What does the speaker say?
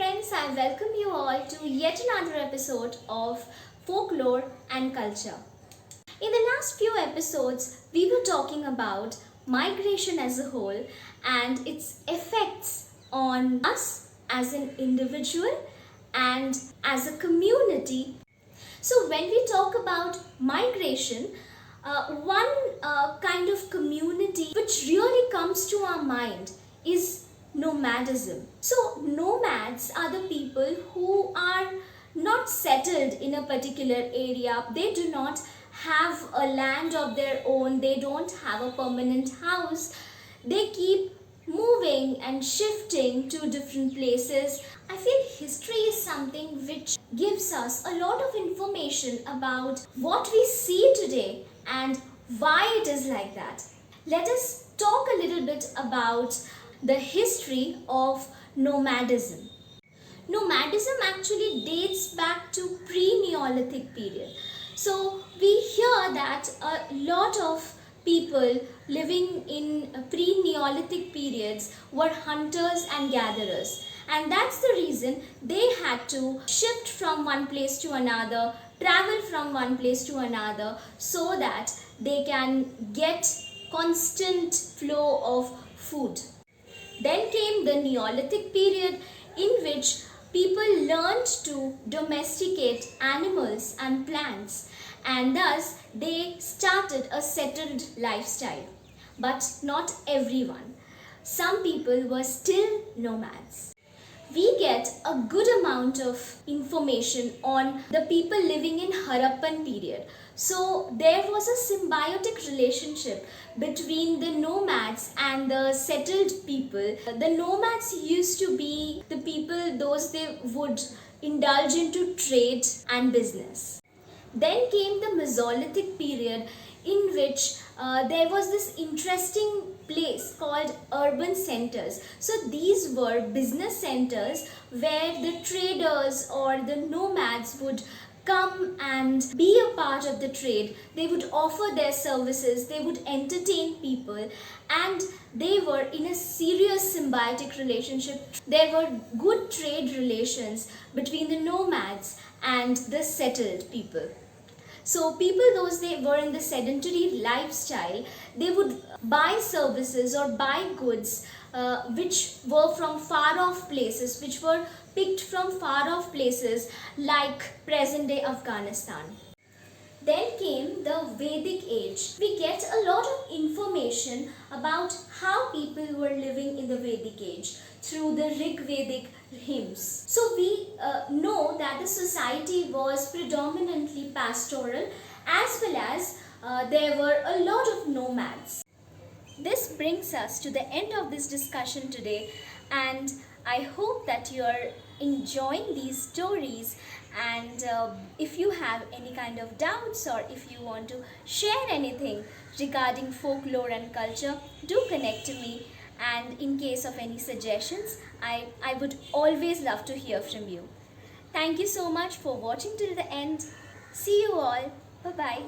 friends, I welcome you all to yet another episode of Folklore and Culture. In the last few episodes, we were talking about migration as a whole and its effects on us as an individual and as a community. So when we talk about migration, one kind of community which really comes to our mind is nomadism. So nomads are the people who are not settled in a particular area. They do not have a land of their own. They don't have a permanent house. They keep moving and shifting to different places. I feel history is something which gives us a lot of information about what we see today and why it is like that. Let us talk a little bit about the history of nomadism. Nomadism actually dates back to pre-Neolithic period. So we hear that a lot of people living in pre-Neolithic periods were hunters and gatherers, and that's the reason they had to shift from one place to another, travel from one place to another, so that they can get constant flow of food. Then came the Neolithic period, in which people learned to domesticate animals and plants, and thus they started a settled lifestyle. But not everyone. Some people were still nomads. We get a good amount of information on the people living in Harappan period. So there was a symbiotic relationship between the nomads and the settled people. The nomads used to be the people those they would indulge into trade and business. Then came the Mesolithic period, in which there was this interesting place called urban centers. So these were business centers where the traders or the nomads would come and be a part of the trade. They would offer their services, they would entertain people, and they were in a serious symbiotic relationship. There were good trade relations between the nomads and the settled people. So people those they were in the sedentary lifestyle, they would buy services or buy goods which were from far off places, which were picked from far off places like present day Afghanistan. Then came the Vedic age. We get a lot of information about how people were living in the Vedic age through the Rig Vedic hymns. So we know that the society was predominantly pastoral, as well as there were a lot of nomads. This brings us to the end of this discussion today, and I hope that you are enjoying these stories, and if you have any kind of doubts or if you want to share anything regarding folklore and culture, do connect to me, and in case of any suggestions, I would always love to hear from you. Thank you so much for watching till the end. See you all. Bye-bye.